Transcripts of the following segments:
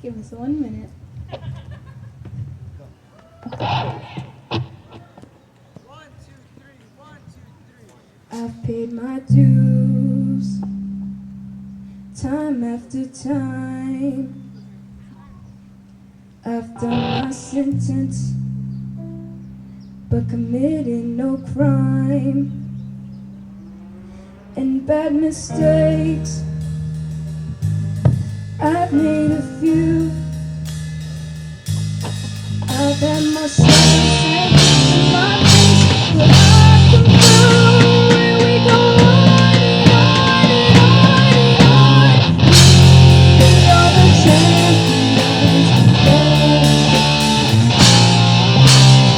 Give us 1 minute. I've paid my dues, time after time. I've done my sentence, but committed no crime. And bad mistakes, I've made a few. I've had my share of my face, but I can prove when we go on and on and on and on. We are the champions,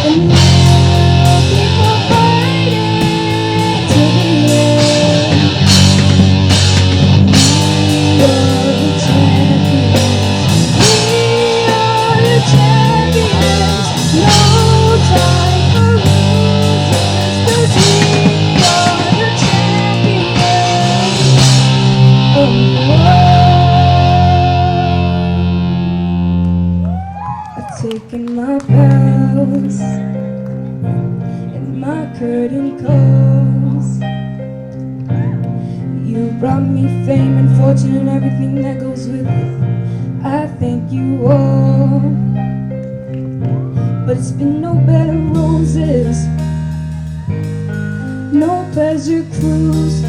and we'll keep on fighting to the end. We are the champions. We are the champions. No time for losers, 'cause we are the champions. I've taken my vows and my curtain calls. You brought me fame and fortune and everything that goes with it. I thank you all, but it's been no bed of roses, no pleasure cruise.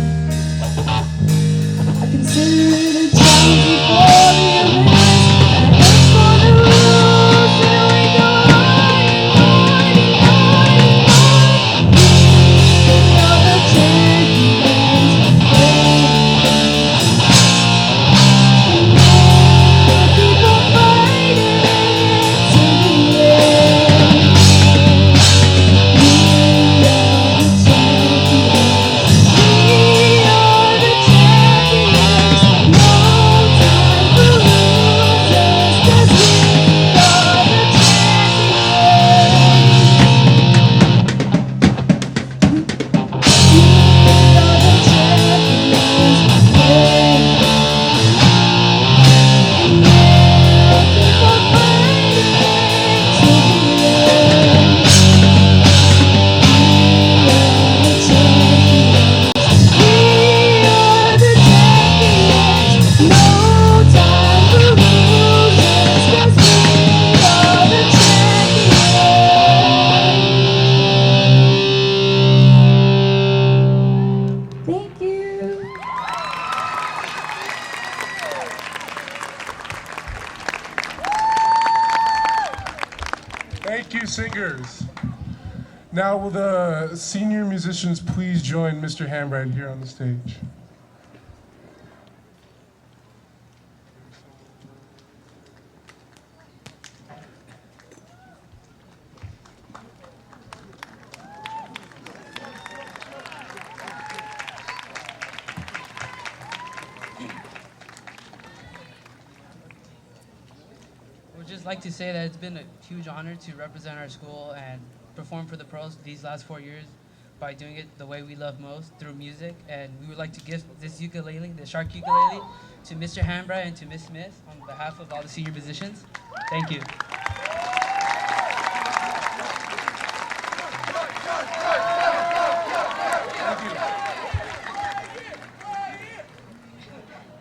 I consider it a challenge before the abyss. I aim for the rules, and we go on and on and on and on. We are the champions, and we'll keep on fighting to the end. We are the champions. We are the champions. No time for losers, 'cause we are the champions. We are the champions. And we'll keep on fighting to the end. We are the champions. We are the champions. No time for losers, 'cause we are the champions. Thank you. Thank you, singers. Now, will the senior musicians please join Mr. Hambright here on the stage? I would just like to say that it's been a huge honor to represent our school and perform for the pros these last 4 years by doing it the way we love most, through music. And we would like to give this ukulele, the Shark ukulele, to Mr. Hambra and to Miss Smith on behalf of all the senior musicians. Thank you.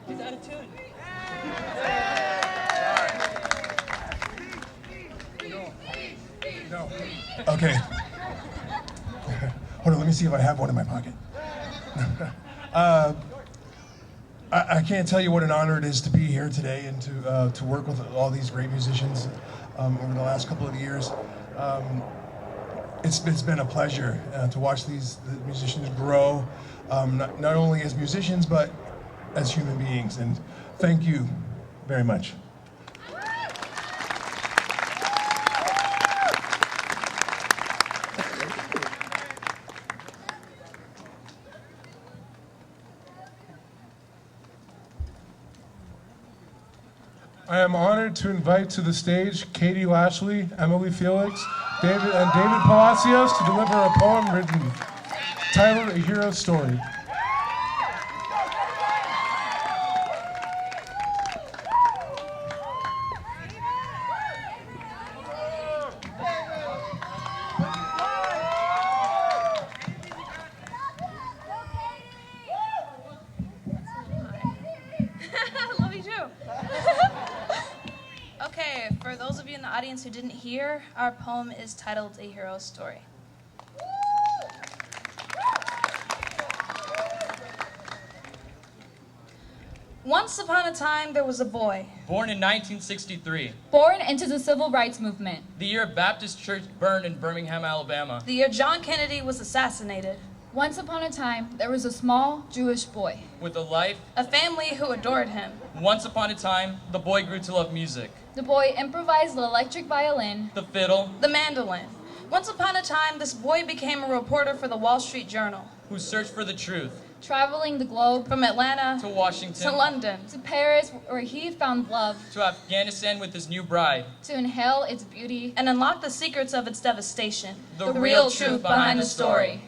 He's out of tune. No. Okay. Hold on, let me see if I have one in my pocket. I can't tell you what an honor it is to be here today and to work with all these great musicians over the last couple of years. It's been a pleasure to watch the musicians grow, not only as musicians, but as human beings. And thank you very much. I am honored to invite to the stage Katie Lashley, Emily Felix, David Palacios to deliver a poem written titled A Hero's Story. Okay, for those of you in the audience who didn't hear, our poem is titled A Hero's Story. Once upon a time, there was a boy. Born in 1963, Born into the civil rights movement. the year Baptist Church burned in Birmingham, Alabama. The year John Kennedy was assassinated. Once upon a time, there was a small Jewish boy. With a life, A family who adored him. once upon a time, the boy grew to love music. The boy improvised the electric violin. The fiddle, The mandolin. Once upon a time, this boy became a reporter for the Wall Street Journal. who searched for the truth. Traveling the globe From Atlanta To Washington. to London. to Paris, where he found love, To Afghanistan with his new bride. to inhale its beauty. And unlock the secrets of its devastation. The real truth behind the story.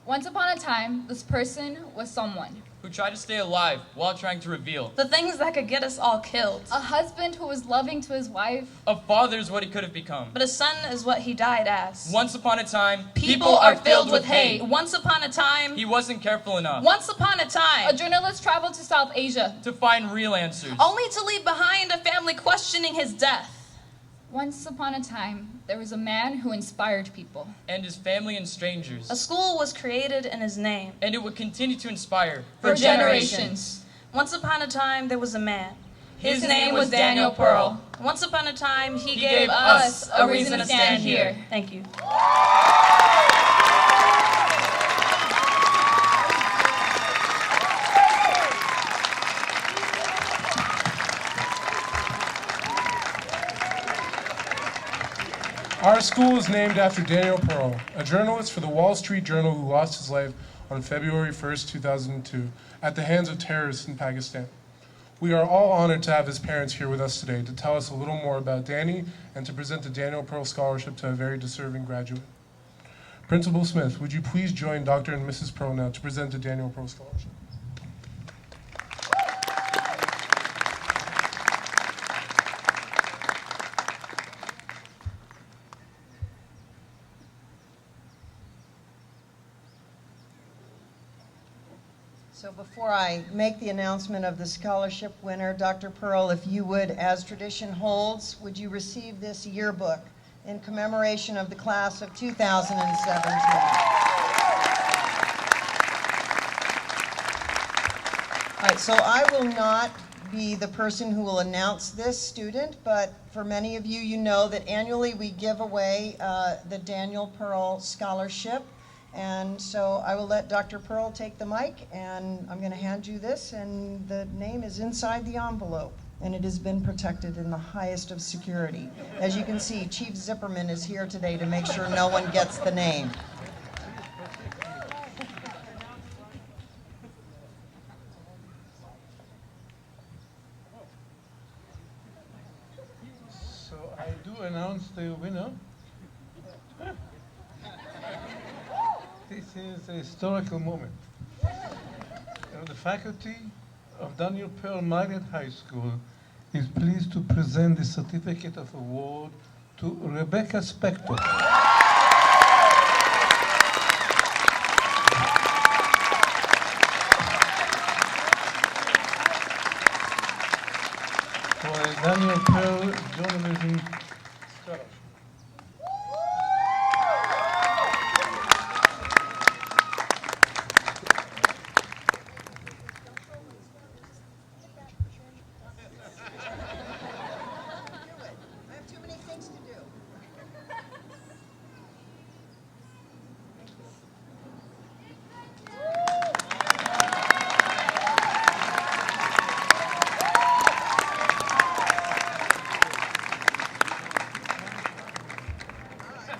Once upon a time, this person was someone. Who tried to stay alive while trying to reveal. The things that could get us all killed. A husband who was loving to his wife. A father is what he could have become. But a son is what he died as. Once upon a time, People are filled with hate. Once upon a time. He wasn't careful enough Once upon a A time. journalist traveled to South Asia. to find real answers. Only to leave behind a family questioning his death. Once upon a time, there was a man who inspired people. And his family and strangers. A school was created in his name. And it would continue to inspire For generations. Once upon a time, there was a man. His name was Daniel Pearl. Once upon a time, he gave gave us us a reason to stand here. Thank you. Our school is named after Daniel Pearl, a journalist for the Wall Street Journal who lost his life on February 1st, 2002, at the hands of terrorists in Pakistan. We are all honored to have his parents here with us today to tell us a little more about Danny and to present the Daniel Pearl Scholarship to a very deserving graduate. Principal Smith, would you please join Dr. and Mrs. Pearl now to present the Daniel Pearl Scholarship? So before I make the announcement of the scholarship winner, Dr. Pearl, if you would, as tradition holds, would you receive this yearbook in commemoration of the class of 2017? All right, so I will not be the person who will announce this student, but for many of you, you know that annually we give away the Daniel Pearl Scholarship. And so I will let Dr. Pearl take the mic, and I'm going to hand you this, and the name is inside the envelope, and it has been protected in the highest of security. As you can see, Chief Zipperman is here today to make sure no one gets the name. So I do announce the winner. This is a historical moment. The faculty of Daniel Pearl Magnet High School is pleased to present the certificate of award to Rebecca Spector. For a Daniel Pearl Journalism Scholarship. I have too many things to do.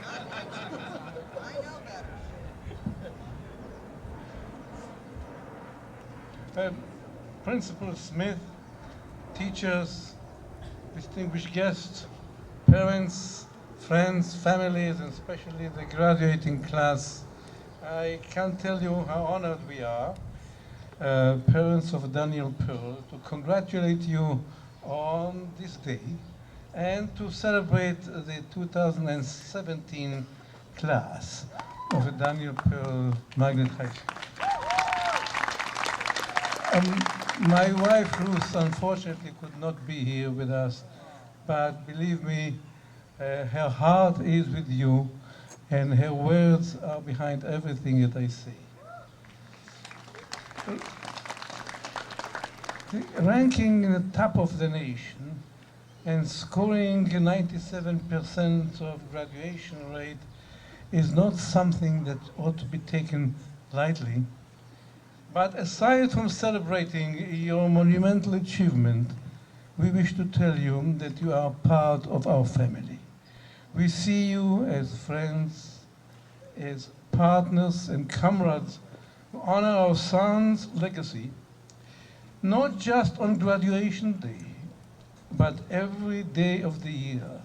I know better. Principal Smith, teachers, distinguished guests, parents, friends, families, and especially the graduating class, I can't tell you how honored we are, parents of Daniel Pearl, to congratulate you on this day and to celebrate the 2017 class of the Daniel Pearl Magnet High School. My wife Ruth unfortunately could not be here with us but believe me, her heart is with you, and her words are behind everything that I say. Ranking in the top of the nation and scoring 97% of graduation rate is not something that ought to be taken lightly. But aside from celebrating your monumental achievement, we wish to tell you that you are part of our family. We see you as friends, as partners and comrades who honor our son's legacy, not just on graduation day, but every day of the year,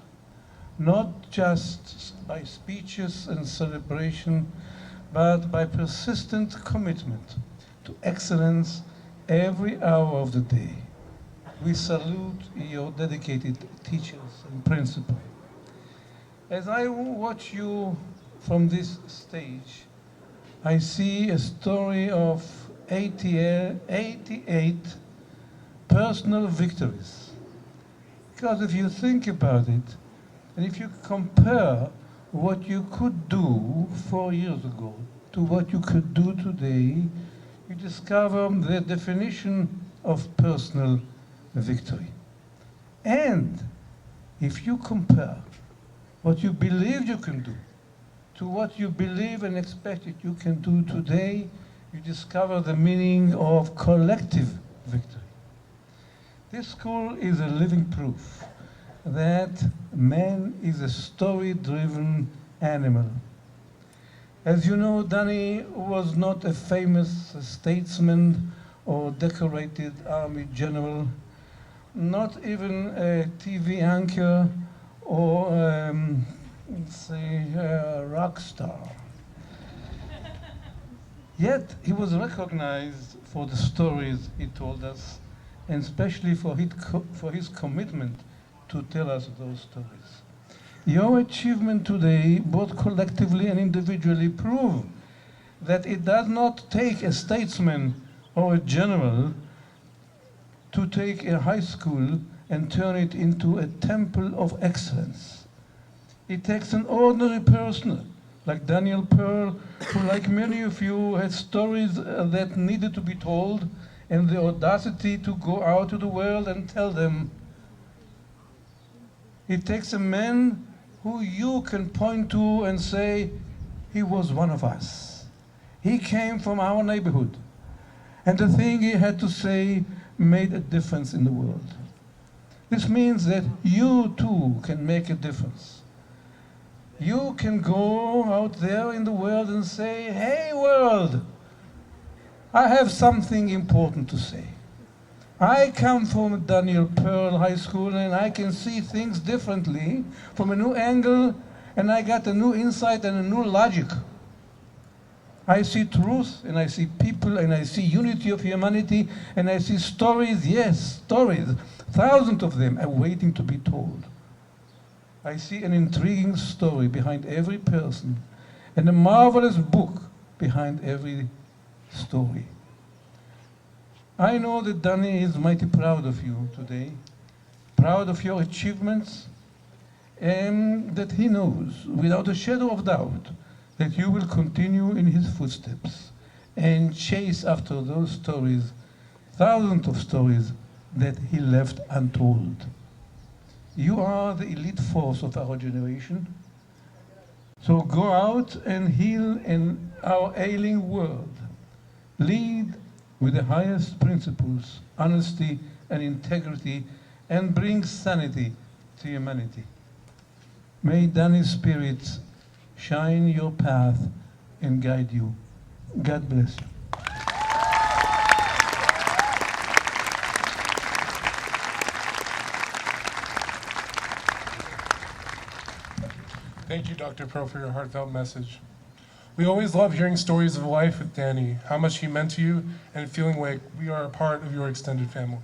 not just by speeches and celebration, but by persistent commitment to excellence every hour of the day. We salute your dedicated teachers and principal. As I watch you from this stage, I see a story of 88 personal victories. Because if you think about it, and if you compare what you could do 4 years ago to what you could do today, you discover the definition of personal victory. And if you compare what you believed you can do to what you believe and expected you can do today, you discover the meaning of collective victory. This school is a living proof that man is a story-driven animal. As you know, Danny was not a famous statesman or decorated army general, not even a TV anchor or, let's say, a rock star. Yet he was recognized for the stories he told us, and especially for his commitment to tell us those stories. Your achievement today, both collectively and individually, prove that it does not take a statesman or a general to take a high school and turn it into a temple of excellence. It takes an ordinary person like Daniel Pearl, who, like many of you, had stories that needed to be told, and the audacity to go out to the world and tell them. It takes a man who you can point to and say, he was one of us. He came from our neighborhood. And the thing he had to say made a difference in the world. This means that you too can make a difference. You can go out there in the world and say, hey world, I have something important to say. I come from Daniel Pearl High School and I can see things differently from a new angle, and I got a new insight and a new logic. I see truth, and I see people, and I see unity of humanity, and I see stories, yes, stories, thousands of them are waiting to be told. I see an intriguing story behind every person and a marvelous book behind every story. I know that Danny is mighty proud of you today, proud of your achievements, and that he knows, without a shadow of doubt, that you will continue in his footsteps and chase after those stories, thousands of stories that he left untold. You are the elite force of our generation. So go out and heal in our ailing world. Lead with the highest principles, honesty and integrity, and bring sanity to humanity. May Danny's spirit shine your path and guide you. God bless you. Thank you, Dr. Pearl, for your heartfelt message. We always love hearing stories of life with Danny, how much he meant to you, and feeling like we are a part of your extended family.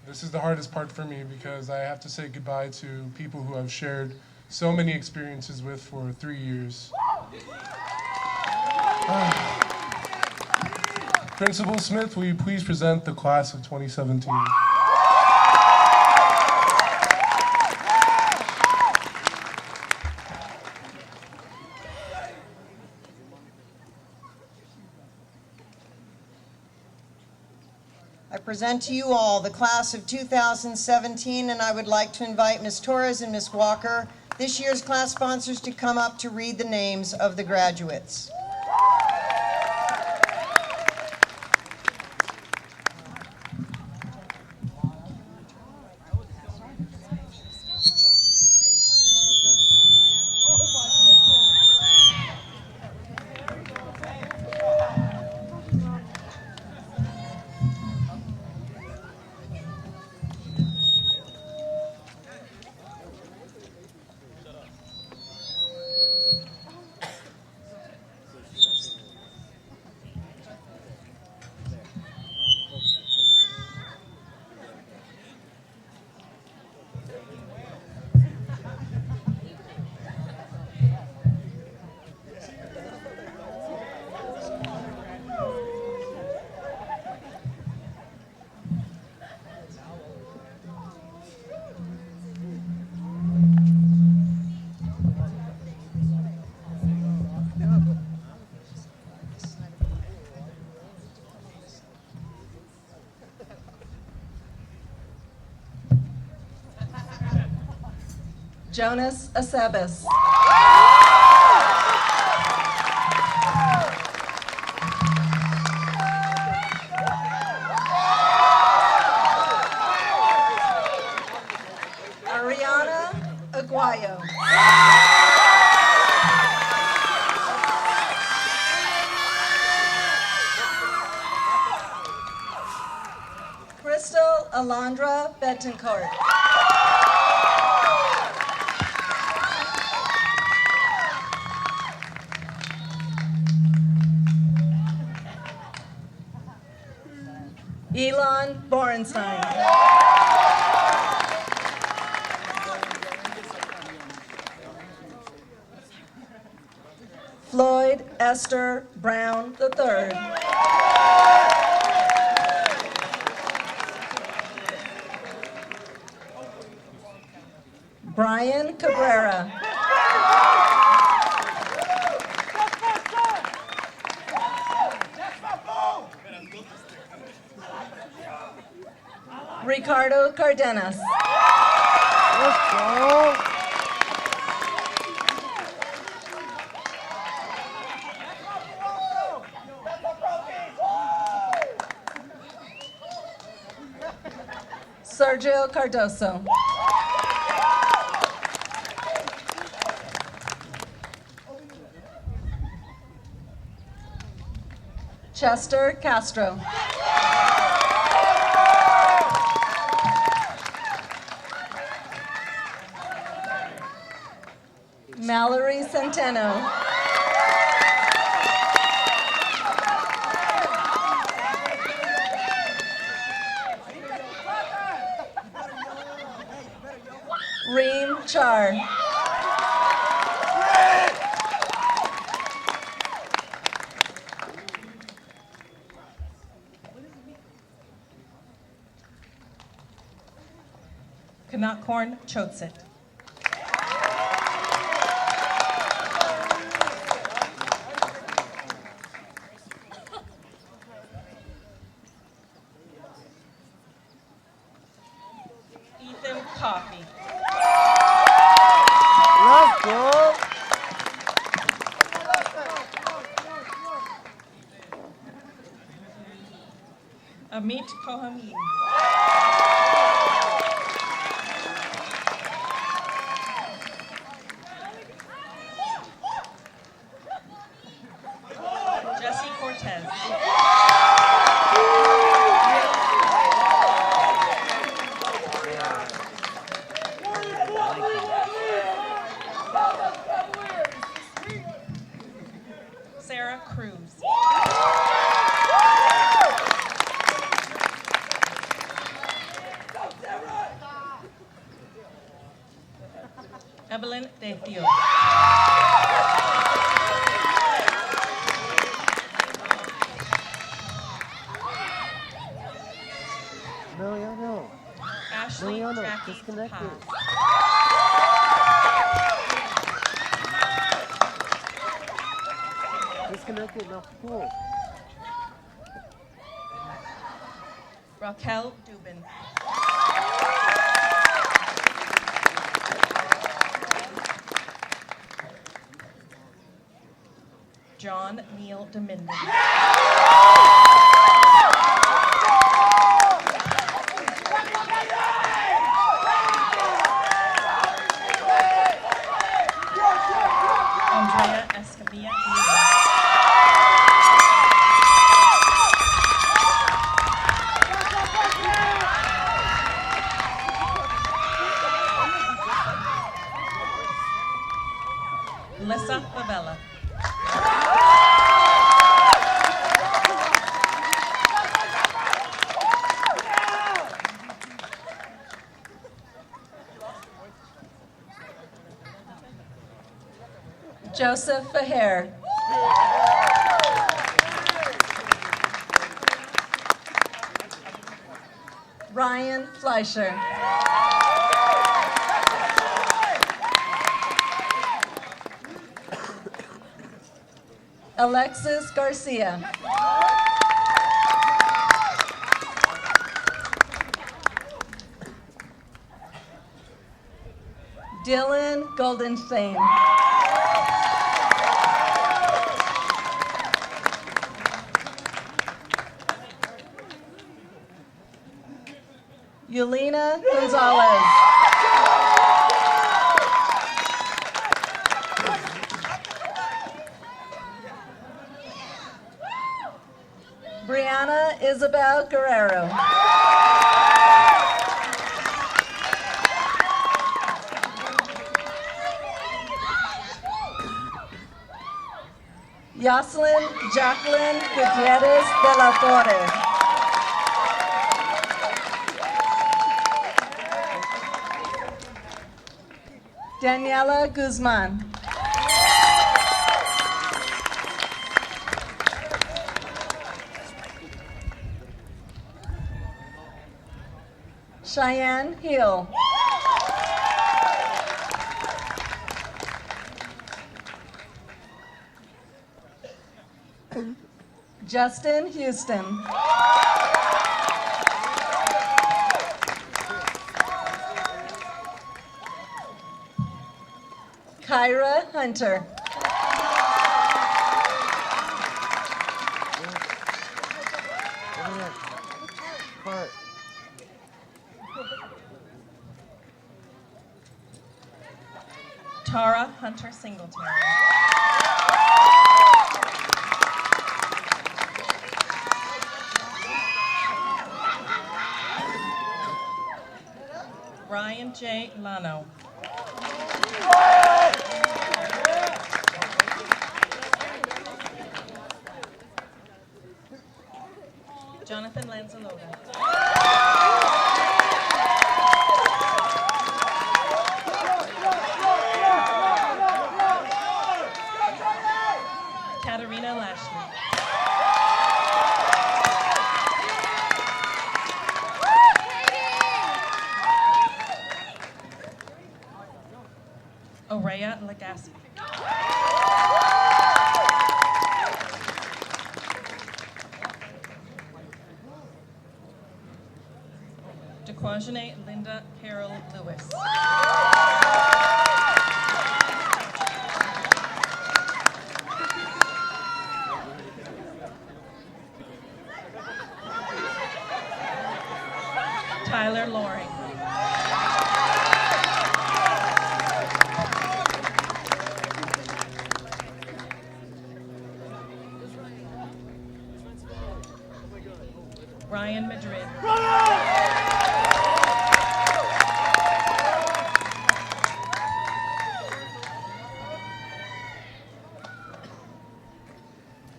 This is the hardest part for me because I have to say goodbye to people who I've shared so many experiences with for 3 years. Principal Smith, will you please present the class of 2017? I present to you all the class of 2017, and I would like to invite Ms. Torres and Ms. Walker, this year's class sponsors, to come up to read the names of the graduates. Jonas Asebis. Ariana Aguayo. Crystal Alondra Betancourt. Elon Borenstein. Floyd Esther Brown III. Brian Cabrera. Ricardo Cardenas. Let's go. Sergio Cardoso. Chester Castro. Mallory Centeno. Reem Char. Kanakorn Chotsit. Ethan Coffey. Let's go. Amit Kohamin. Jesse Cortez. Sarah Cruz. Evelyn De Theo. No. Ashley No, Jackie disconnected. Disconnected, no, cool. Raquel Dubin. John Neil Dominguez. Andrea Escamilla. Lissa Favela. Joseph Faher. Ryan Fleischer. Alexis Garcia. Dylan Goldenstein. Yulina Gonzalez. Brianna Isabel Guerrero. Yoselin Jacqueline Gutierrez de la Torre. Daniela Guzman. Cheyenne Hill. Justin Houston. Kyra Hunter. Tara Hunter Singletary. Ryan J. Lano. Jonathan Lanzaloga. Katarina Lashley. Oraya Lagasse. DeQuajane Linda Carol Lewis. Tyler Loring. Ryan Madrid.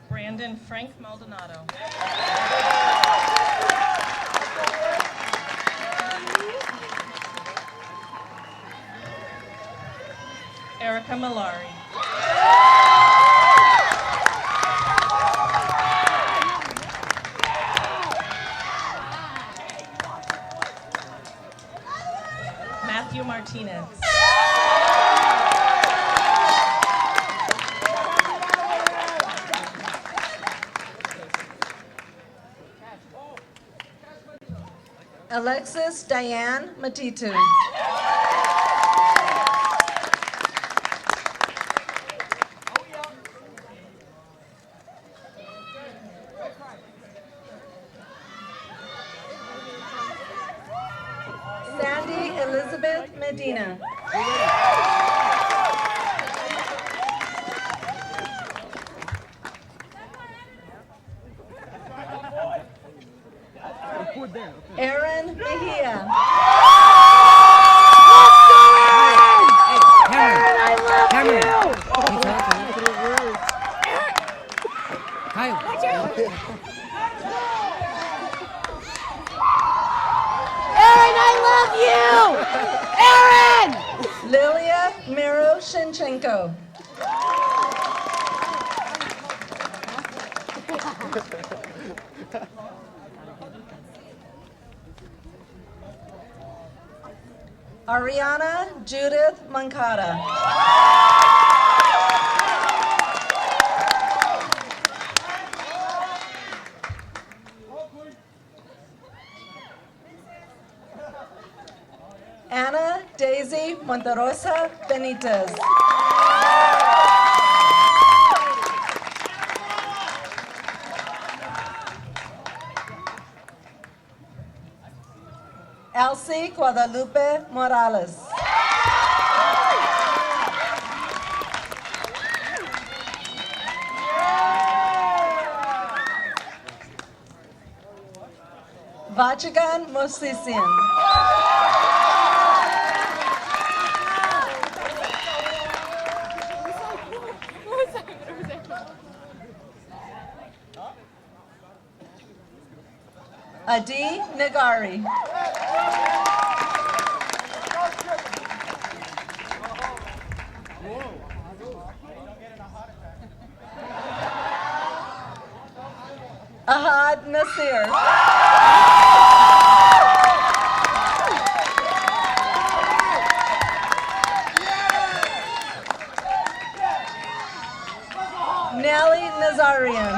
Brandon Frank Maldonado. Erica Malari. Matthew Martinez. Alexis Diane Matitu. Sandy Elizabeth Medina. Aaron Mejia. Aaron, I love you! Aaron, I love you! Aaron! Lilia Miroshenchenko. Ariana Judith Mancada. Anna Daisy Monterosa Benitez. Elsie Guadalupe Morales. Vachigan Mosisian. Adi Nagari. Ahad Nasir. Nelly Nazarian.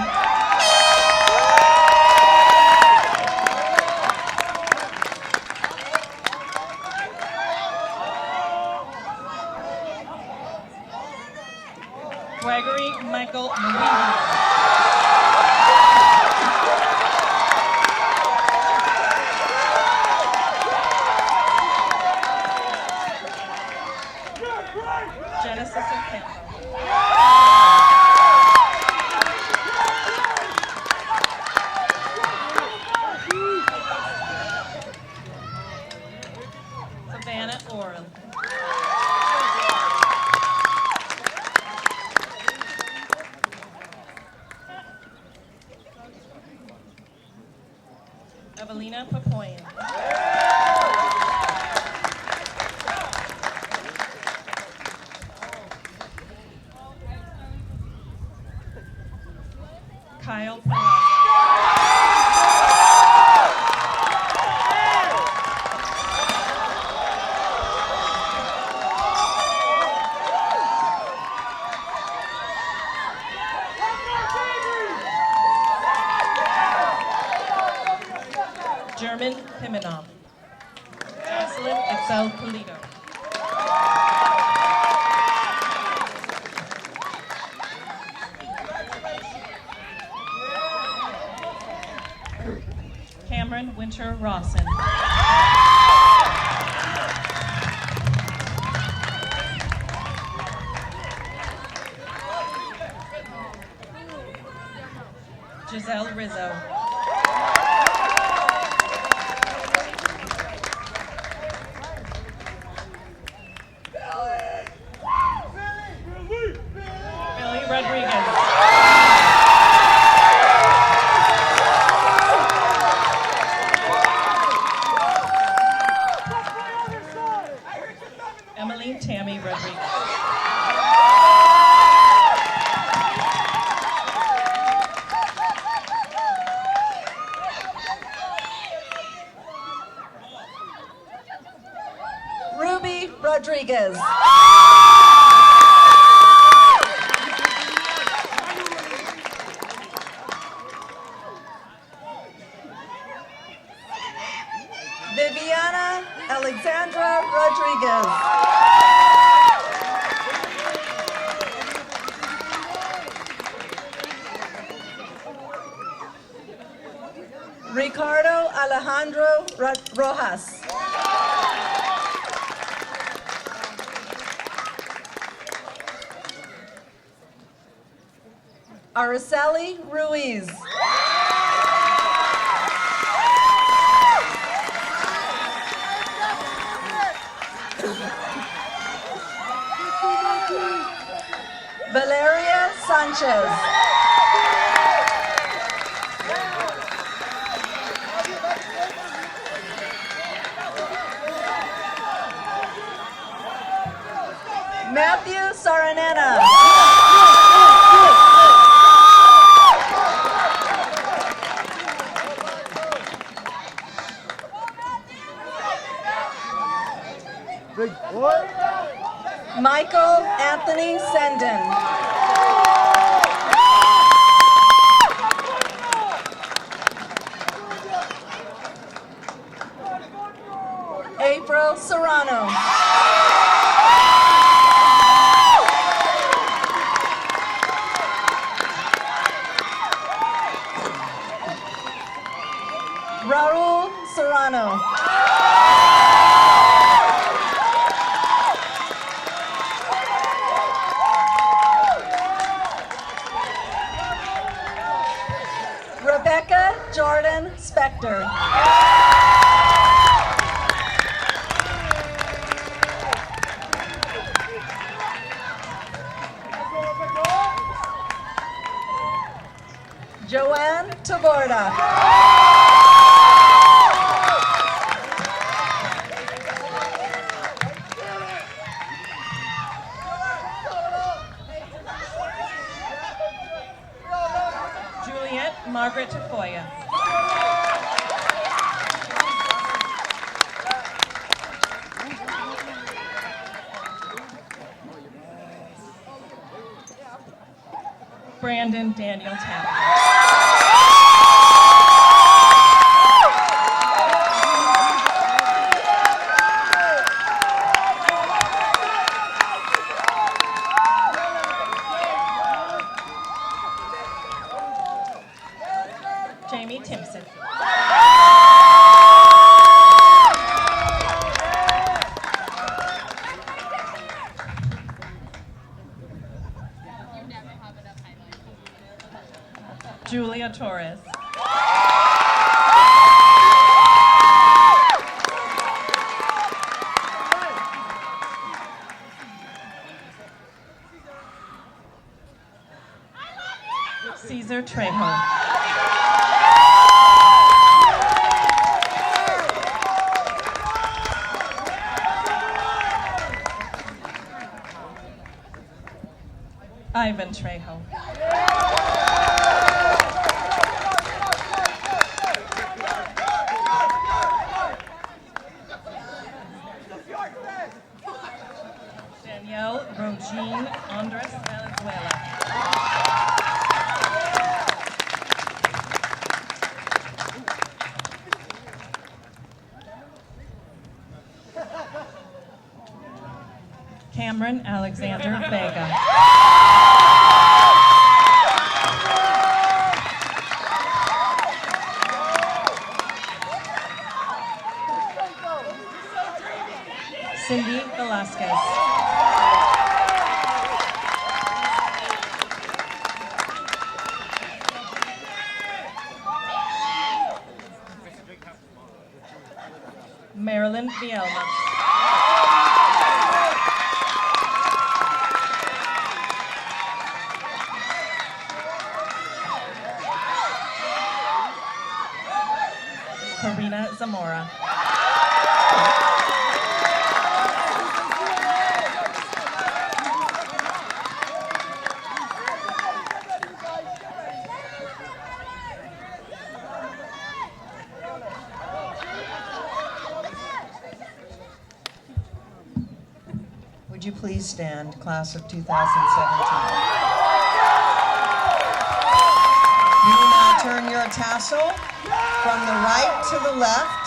Gregory Michael Mouidi. Genesis Ocampo. Savannah Oral. Evelina Papoyan. Kyle Peraza. German Pimenov. Jocelyn Excel Polito. Cameron Winter Rawson. Giselle Rizzo. Billy Rodriguez. Emily Tammy Rodriguez. Ruby Rodriguez. Viviana Alexandra Rodriguez. Ricardo Alejandro Rojas. Araceli Ruiz. Valeria Sanchez. Matthew Saranena. Big boy. Michael Anthony Senden. April Serrano. Raul Serrano. Rebecca Jordan Spector. Joanne Taborda. Juliet Margaret Tafoya. Brandon Daniel Tapper. Jamie Timpson. Julia Torres. Caesar Trejo. Ivan Trejo. Danielle Rogine Andres Valenzuela. Cameron Alexander Vega. Cindy Velasquez. Marilyn Vielma. Karina Zamora. Would you please stand, class of 2017? You will now turn your tassel from the right to the left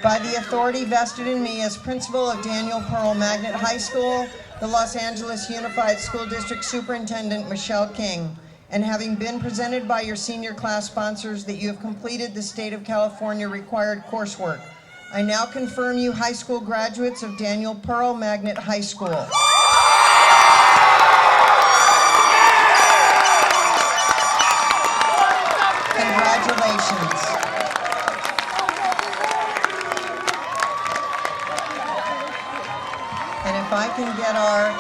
by the authority vested in me as principal of Daniel Pearl Magnet High School, the Los Angeles Unified School District Superintendent Michelle King, and having been presented by your senior class sponsors that you have completed the state of California required coursework, I now confirm you high school graduates of Daniel Pearl Magnet High School. Congratulations. And if I can get our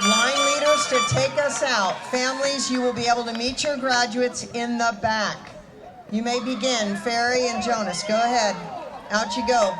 line leaders to take us out, families, you will be able to meet your graduates in the back. You may begin. Ferry and Jonas, go ahead. Out you go.